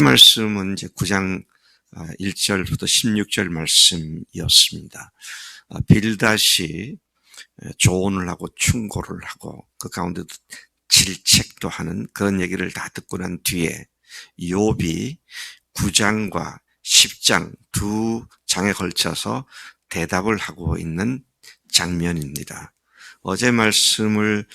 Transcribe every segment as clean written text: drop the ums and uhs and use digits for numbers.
말씀은 이제 9장 1절부터 16절 말씀이었습니다. 빌닷이 조언을 하고 충고를 하고 그 가운데도 질책도 하는 그런 얘기를 다 듣고 난 뒤에 욥이 9장과 10장 두 장에 걸쳐서 대답을 하고 있는 장면입니다. 어제 말씀을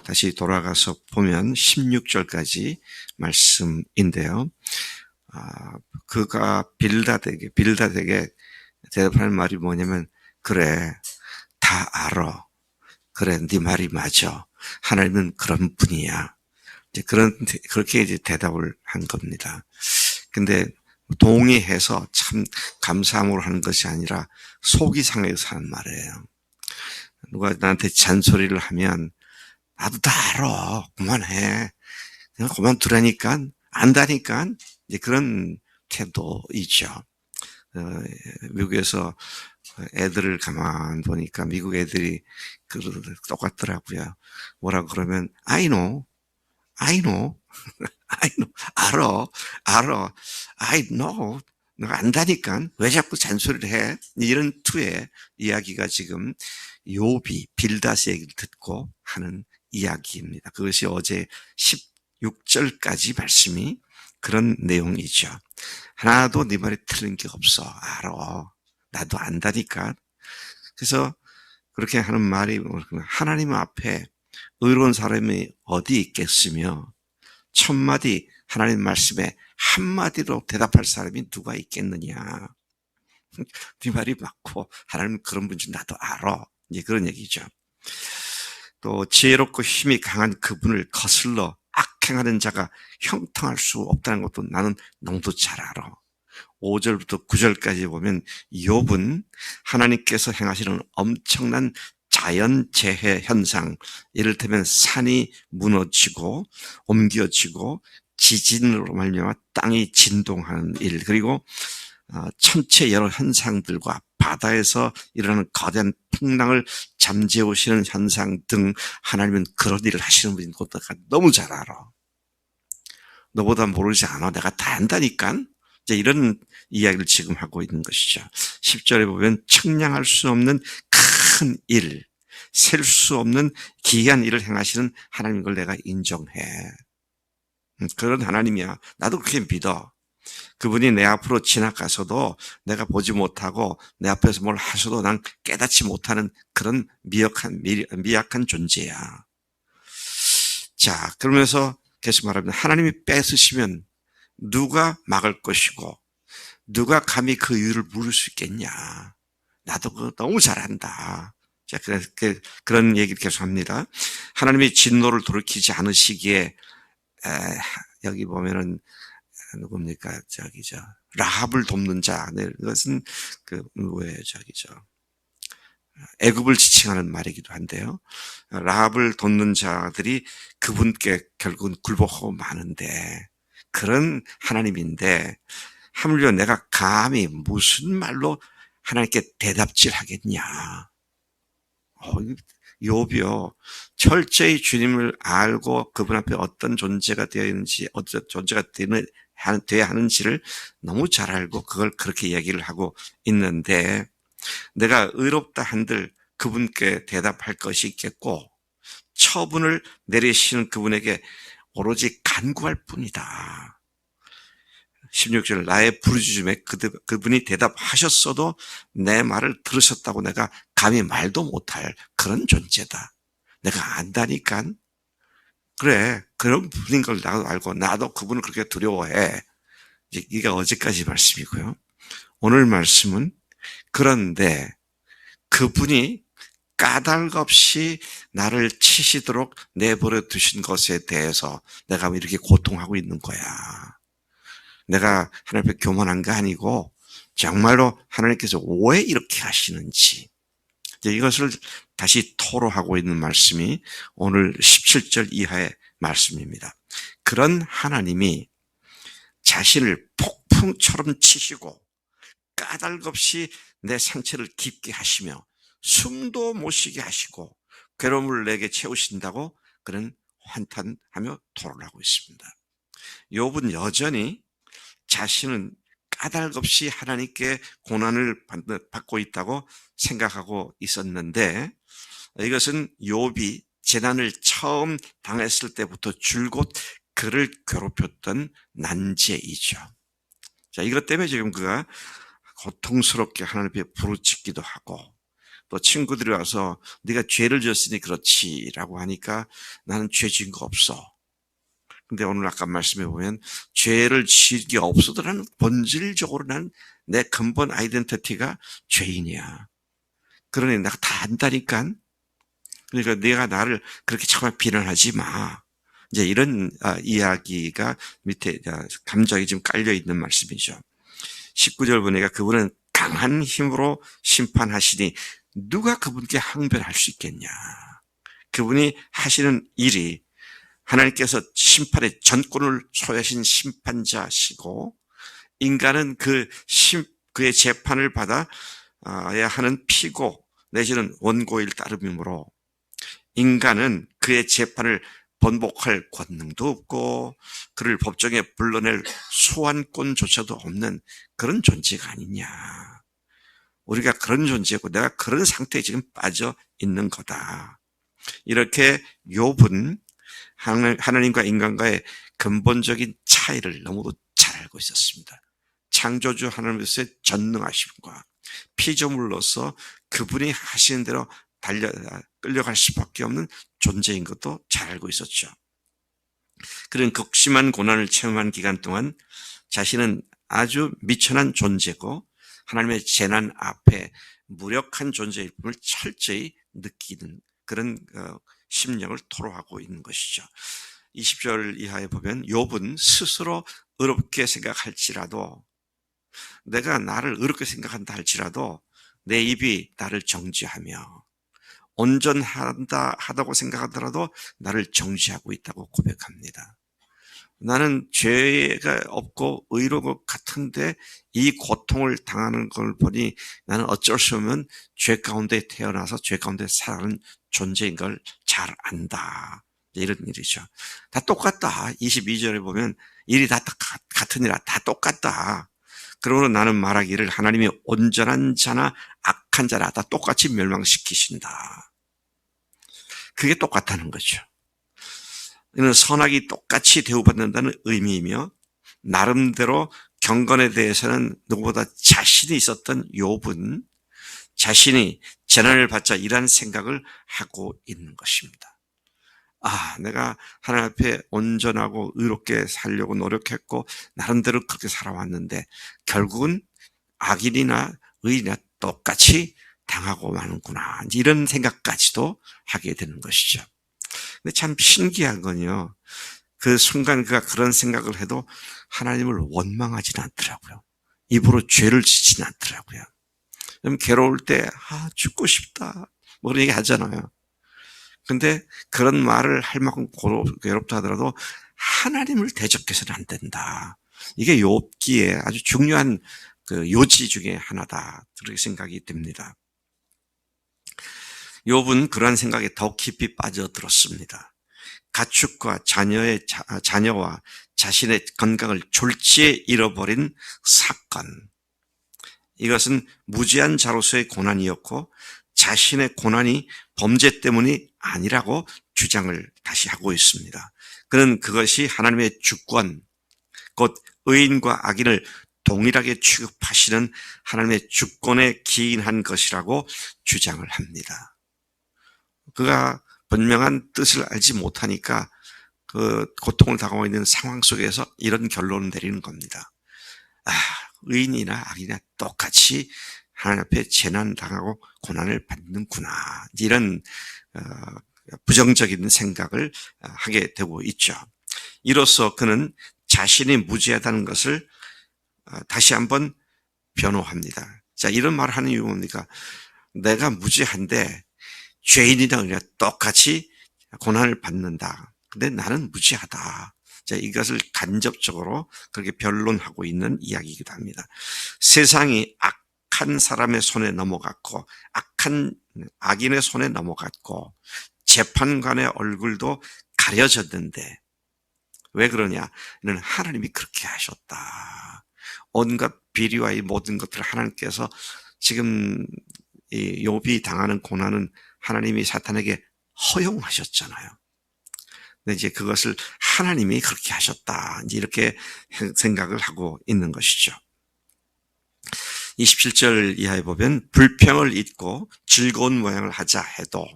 다시 돌아가서 보면 16절까지 말씀인데요. 그가 빌닷에게 대답하는 말이 뭐냐면, 그래, 다 알아. 그래, 네 말이 맞아. 하나님은 그런 분이야. 이제 그렇게 이제 대답을 한 겁니다. 근데 동의해서 참 감사함으로 하는 것이 아니라 속이 상해서 하는 말이에요. 누가 나한테 잔소리를 하면 나도 다 알아. 그만해. 그냥 그만두라니까. 안다니까. 이제 그런 태도이죠. 미국에서 애들을 가만 보니까 미국 애들이 똑같더라고요. 뭐라고 그러면 I know. 알아. I know. 내가 안다니까 왜 자꾸 잔소리를 해? 이런 투의 이야기가 지금 욥이 빌닷의 얘기를 듣고 하는 이야기입니다. 그것이 어제 16절까지 말씀이 그런 내용이죠. 하나도 네 말이 틀린 게 없어. 알아. 나도 안다니까. 그래서 그렇게 하는 말이 하나님 앞에 의로운 사람이 어디 있겠으며 천마디 하나님 말씀에 한마디로 대답할 사람이 누가 있겠느냐. 네 말이 맞고 하나님 그런 분인지 나도 알아. 이제 그런 얘기죠. 또 지혜롭고 힘이 강한 그분을 거슬러 악행하는 자가 형통할 수 없다는 것도 나는 너무도 잘 알아. 5절부터 9절까지 보면 욥은 하나님께서 행하시는 엄청난 자연재해 현상, 이를테면 산이 무너지고 옮겨지고 지진으로 말미암아 땅이 진동하는 일, 그리고 천체 여러 현상들과 바다에서 일어나는 거대한 풍랑을 잠재우시는 현상 등 하나님은 그런 일을 하시는 분인 것도 너무 잘 알아. 너보다 모르지 않아. 내가 다 안다니까. 이제 이런 이야기를 지금 하고 있는 것이죠. 10절에 보면 측량할 수 없는 큰 일, 셀 수 없는 기이한 일을 행하시는 하나님인 걸 내가 인정해. 그런 하나님이야. 나도 그렇게 믿어. 그분이 내 앞으로 지나가서도 내가 보지 못하고 내 앞에서 뭘 하셔도 난 깨닫지 못하는 그런 미약한 존재야. 자, 그러면서 계속 말합니다. 하나님이 뺏으시면 누가 막을 것이고 누가 감히 그 이유를 물을 수 있겠냐. 나도 그거 너무 잘한다. 자, 그런 얘기를 계속 합니다. 하나님이 진노를 돌이키지 않으시기에 여기 보면은 누굽니까? 라합을 돕는 자. 네, 이것은 애굽을 지칭하는 말이기도 한데요. 라합을 돕는 자들이 그분께 결국은 굴복하고 마는데, 그런 하나님인데 하물며 내가 감히 무슨 말로 하나님께 대답질 하겠냐. 욥이요, 철저히 주님을 알고 그분 앞에 어떤 존재가 되어 있는지, 어떤 존재가 되어야 하는지를 너무 잘 알고 그걸 그렇게 얘기를 하고 있는데, 내가 의롭다 한들 그분께 대답할 것이 있겠고 처분을 내리시는 그분에게 오로지 간구할 뿐이다. 16절, 나의 부르짖음에 그분이 대답하셨어도 내 말을 들으셨다고 내가 감히 말도 못할 그런 존재다. 내가 안다니까. 그래, 그런 분인 걸 나도 알고 나도 그분을 그렇게 두려워해. 이게 어제까지 말씀이고요. 오늘 말씀은 그런데 그분이 까닭 없이 나를 치시도록 내버려 두신 것에 대해서 내가 이렇게 고통하고 있는 거야. 내가 하나님 앞에 교만한 게 아니고 정말로 하나님께서 왜 이렇게 하시는지, 이것을 다시 토로하고 있는 말씀이 오늘 17절 이하의 말씀입니다. 그런 하나님이 자신을 폭풍처럼 치시고 까닭 없이 내 상처를 깊게 하시며 숨도 못 쉬게 하시고 괴로움을 내게 채우신다고 그는 환탄하며 토론을 하고 있습니다. 욥은 여전히 자신은 까닭없이 하나님께 고난을 받고 있다고 생각하고 있었는데, 이것은 욥이 재난을 처음 당했을 때부터 줄곧 그를 괴롭혔던 난제이죠. 자, 이것 때문에 지금 그가 고통스럽게 하나님 앞에 부르짖기도 하고, 또 친구들이 와서 네가 죄를 지었으니 그렇지라고 하니까 나는 죄 지은 거 없어. 근데 오늘 아까 말씀해 보면 죄를 지은 게 없어도 나는 본질적으로 난 내 근본 아이덴티티가 죄인이야. 그러니 내가 다 안다니까. 그러니까 내가 나를 그렇게 정말 비난하지 마. 이제 이런 이야기가 밑에 감정이 좀 깔려 있는 말씀이죠. 19절 보니까 그분은 강한 힘으로 심판하시니 누가 그분께 항변할 수 있겠냐. 그분이 하시는 일이 하나님께서 심판의 전권을 소유하신 심판자시고, 인간은 그의 재판을 받아야 하는 피고 내지는 원고일 따름이므로 인간은 그의 재판을 번복할 권능도 없고 그를 법정에 불러낼 소환권조차도 없는 그런 존재가 아니냐. 우리가 그런 존재고 내가 그런 상태에 지금 빠져 있는 거다. 이렇게 욥은 하나님과 인간과의 근본적인 차이를 너무도 잘 알고 있었습니다. 창조주 하나님께서의 전능하심과 피조물로서 그분이 하시는 대로 끌려갈 수밖에 없는 존재인 것도 잘 알고 있었죠. 그런 극심한 고난을 체험한 기간 동안 자신은 아주 미천한 존재고 하나님의 재난 앞에 무력한 존재일 뿐을 철저히 느끼는 그런 심령을 토로하고 있는 것이죠. 20절 이하에 보면 욥은 스스로 의롭게 생각할지라도, 내가 나를 의롭게 생각한다 할지라도 내 입이 나를 정죄하며 온전하다고 생각하더라도 나를 정죄하고 있다고 고백합니다. 나는 죄가 없고 의로운 것 같은데 이 고통을 당하는 걸 보니 나는 어쩔 수 없는 죄 가운데 태어나서 죄 가운데 살아가는 존재인 걸 잘 안다. 이런 일이죠. 다 똑같다. 22절에 보면 일이 다 같은 일이라 다 똑같다. 그러므로 나는 말하기를 하나님이 온전한 자나 악한 자나 다 똑같이 멸망시키신다. 그게 똑같다는 거죠. 이는 선악이 똑같이 대우받는다는 의미이며, 나름대로 경건에 대해서는 누구보다 자신이 있었던 욥은 자신이 재난을 받자 이런 생각을 하고 있는 것입니다. 내가 하나님 앞에 온전하고 의롭게 살려고 노력했고 나름대로 그렇게 살아왔는데 결국은 악인이나 의인이나 똑같이 당하고 마는구나. 이런 생각까지도 하게 되는 것이죠. 근데 참 신기한 건요, 그 순간 그가 그런 생각을 해도 하나님을 원망하지는 않더라고요. 입으로 죄를 짓지는 않더라고요. 그럼 괴로울 때 죽고 싶다 뭐 그런 얘기 하잖아요. 근데 그런 말을 할 만큼 괴롭다 하더라도 하나님을 대적해서는 안 된다. 이게 욥기에 아주 중요한 그 요지 중에 하나다. 그렇게 생각이 됩니다. 욥은 그러한 생각에 더 깊이 빠져들었습니다. 가축과 자녀와 자신의 건강을 졸지에 잃어버린 사건. 이것은 무지한 자로서의 고난이었고 자신의 고난이 범죄 때문이 아니라고 주장을 다시 하고 있습니다. 그는 그것이 하나님의 주권, 곧 의인과 악인을 동일하게 취급하시는 하나님의 주권에 기인한 것이라고 주장을 합니다. 그가 분명한 뜻을 알지 못하니까 그 고통을 당하고 있는 상황 속에서 이런 결론을 내리는 겁니다. 의인이나 악인이나 똑같이 하나님 앞에 재난당하고 고난을 받는구나. 이런 부정적인 생각을 하게 되고 있죠. 이로써 그는 자신이 무지하다는 것을 다시 한번 변호합니다. 자, 이런 말을 하는 이유가 뭡니까? 내가 무지한데 죄인이나 그냥 똑같이 고난을 받는다. 근데 나는 무지하다. 자, 이것을 간접적으로 그렇게 변론하고 있는 이야기이기도 합니다. 세상이 악한 사람의 손에 넘어갔고 악한 악인의 손에 넘어갔고 재판관의 얼굴도 가려졌는데 왜 그러냐? 이는 하나님이 그렇게 하셨다. 온갖 비리와 이 모든 것들을 하나님께서 지금 이 욥이 당하는 고난은 하나님이 사탄에게 허용하셨잖아요. 근데 이제 그것을 하나님이 그렇게 하셨다. 이제 이렇게 생각을 하고 있는 것이죠. 27절 이하에 보면 불평을 잊고 즐거운 모양을 하자 해도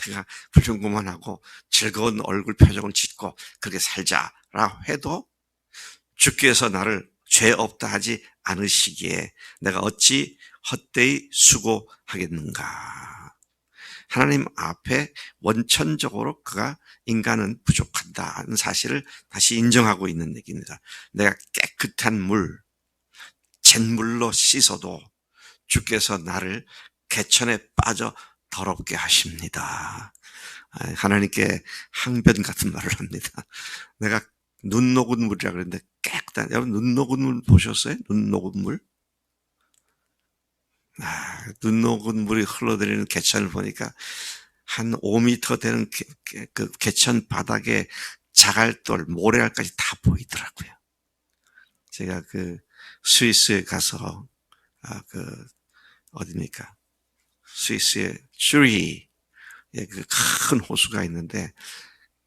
내가 불평 그만하고 즐거운 얼굴 표정을 짓고 그렇게 살자라 해도 주께서 나를 죄 없다 하지 않으시기에 내가 어찌 헛되이 수고하겠는가. 하나님 앞에 원천적으로 그가 인간은 부족하다는 사실을 다시 인정하고 있는 얘기입니다. 내가 깨끗한 물, 잿물로 씻어도 주께서 나를 개천에 빠져 더럽게 하십니다. 하나님께 항변 같은 말을 합니다. 내가 눈 녹은 물이라 그랬는데 깨끗한, 여러분 눈 녹은 물 보셨어요? 눈 녹은 물? 눈 녹은 물이 흘러내리는 개천을 보니까 한 5m 되는 그 개천 바닥에 자갈돌, 모래알까지 다 보이더라고요. 제가 그 스위스에 가서 어디입니까? 스위스의 쭈리히에 그 큰 호수가 있는데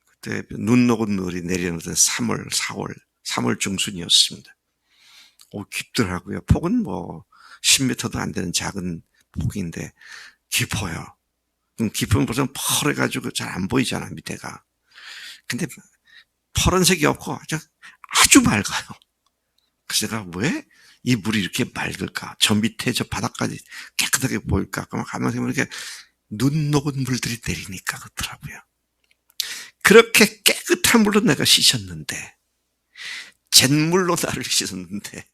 그때 눈 녹은 물이 내리는 3월, 4월, 3월 중순이었습니다. 깊더라고요. 폭은 뭐 10m도 안 되는 작은 폭인데 깊어요. 깊으면 벌써 펄해가지고 잘 안 보이잖아, 밑에가. 근데 파란색이 없고 아주 맑아요. 그래서 내가 왜 이 물이 이렇게 맑을까? 저 밑에 저 바닥까지 깨끗하게 보일까? 그러면 가만히 보면 이렇게 눈 녹은 물들이 내리니까 그렇더라고요. 그렇게 깨끗한 물로 내가 씻었는데, 잿물로 나를 씻었는데,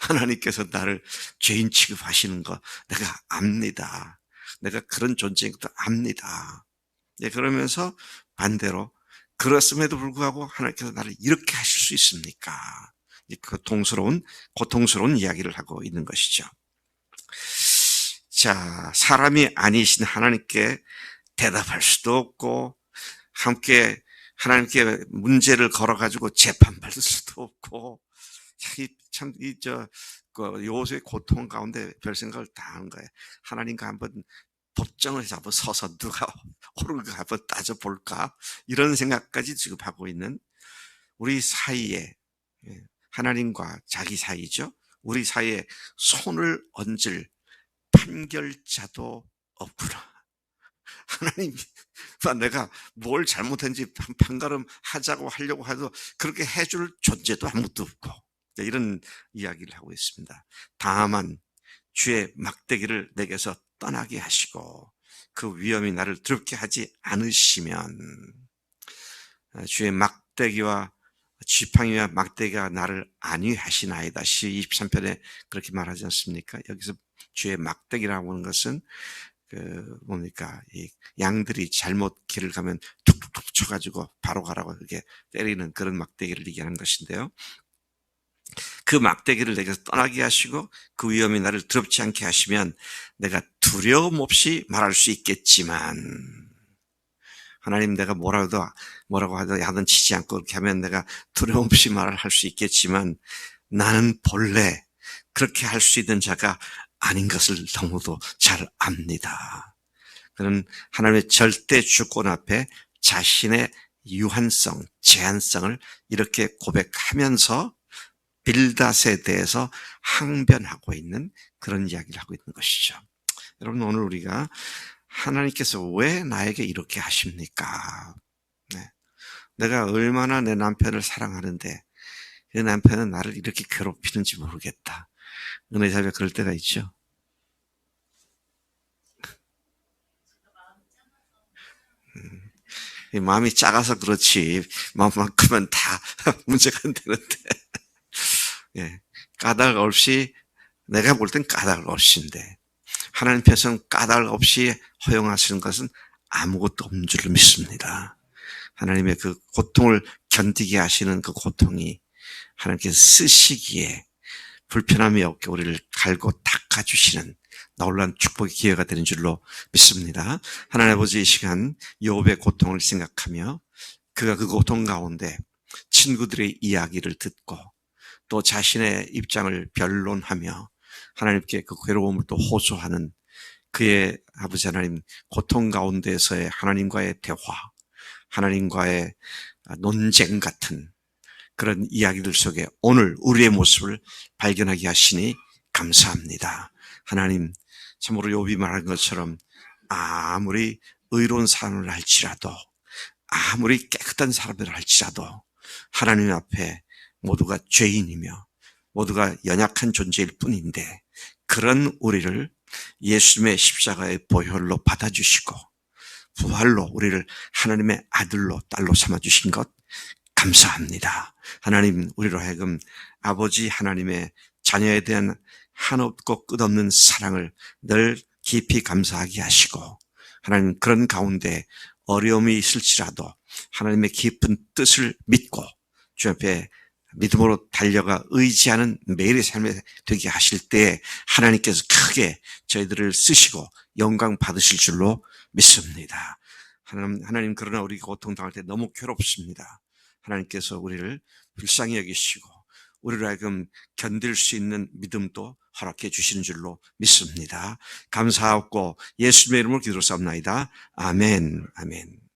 하나님께서 나를 죄인 취급하시는 거 내가 압니다. 내가 그런 존재인 것도 압니다. 네, 그러면서 반대로 그렇음에도 불구하고 하나님께서 나를 이렇게 하실 수 있습니까? 고통스러운 이야기를 하고 있는 것이죠. 자, 사람이 아니신 하나님께 대답할 수도 없고, 함께 하나님께 문제를 걸어가지고 재판받을 수도 없고, 요새의 고통 가운데 별 생각을 다 하는 거예요. 하나님과 한번 법정을 해서 한번 서서 누가 옳은가 한번 따져볼까? 이런 생각까지 지금 하고 있는 우리 사이에, 하나님과 자기 사이죠. 우리 사이에 손을 얹을 판결자도 없구나. 하나님, 내가 뭘 잘못했는지 판가름 하려고 해도 그렇게 해줄 존재도 아무도 없고, 이런 이야기를 하고 있습니다. 다만 주의 막대기를 내게서 떠나게 하시고 그 위험이 나를 두렵게 하지 않으시면, 주의 막대기와 지팡이와 막대기가 나를 안위하시나이다. 시 23편에 그렇게 말하지 않습니까? 여기서 주의 막대기라고 하는 것은 이 양들이 잘못 길을 가면 툭툭툭 쳐가지고 바로 가라고 이렇게 때리는 그런 막대기를 얘기하는 것인데요. 그 막대기를 내게서 떠나게 하시고 그 위험이 나를 두렵지 않게 하시면 내가 두려움 없이 말할 수 있겠지만, 하나님 내가 뭐라고 하든 야단 치지 않고 그렇게 하면 내가 두려움 없이 말을 할 수 있겠지만 나는 본래 그렇게 할 수 있는 자가 아닌 것을 너무도 잘 압니다. 그는 하나님의 절대 주권 앞에 자신의 유한성, 제한성을 이렇게 고백하면서 빌닷에 대해서 항변하고 있는 그런 이야기를 하고 있는 것이죠. 여러분, 오늘 우리가 하나님께서 왜 나에게 이렇게 하십니까? 네. 내가 얼마나 내 남편을 사랑하는데 그 남편은 나를 이렇게 괴롭히는지 모르겠다. 은혜 자매 그럴 때가 있죠. 마음이 작아서 그렇지 마음만 크면 다 문제가 안 되는데 예, 까닭 없이, 내가 볼 땐 까닭 없이인데 하나님께서는 까닭 없이 허용하시는 것은 아무것도 없는 줄로 믿습니다. 하나님의 그 고통을 견디게 하시는 그 고통이 하나님께서 쓰시기에 불편함이 없게 우리를 갈고 닦아주시는 놀라운 축복의 기회가 되는 줄로 믿습니다. 하나님 아버지, 이 시간 욥의 고통을 생각하며 그가 그 고통 가운데 친구들의 이야기를 듣고 또 자신의 입장을 변론하며 하나님께 그 괴로움을 또 호소하는 그의 아버지 하나님 고통 가운데서의 하나님과의 대화, 하나님과의 논쟁 같은 그런 이야기들 속에 오늘 우리의 모습을 발견하게 하시니 감사합니다. 하나님, 참으로 욥이 말한 것처럼 아무리 의로운 사람을 할지라도, 아무리 깨끗한 사람을 할지라도 하나님 앞에 모두가 죄인이며 모두가 연약한 존재일 뿐인데, 그런 우리를 예수님의 십자가의 보혈로 받아주시고 부활로 우리를 하나님의 아들로 딸로 삼아주신 것 감사합니다. 하나님, 우리로 하여금 아버지 하나님의 자녀에 대한 한없고 끝없는 사랑을 늘 깊이 감사하게 하시고, 하나님 그런 가운데 어려움이 있을지라도 하나님의 깊은 뜻을 믿고 주 앞에 믿음으로 달려가 의지하는 매일의 삶에 되게 하실 때 하나님께서 크게 저희들을 쓰시고 영광 받으실 줄로 믿습니다. 하나님 그러나 우리가 고통당할 때 너무 괴롭습니다. 하나님께서 우리를 불쌍히 여기시고 우리를 하여금 견딜 수 있는 믿음도 허락해 주시는 줄로 믿습니다. 감사하고 예수님의 이름으로 기도하옵나이다. 아멘. 아멘.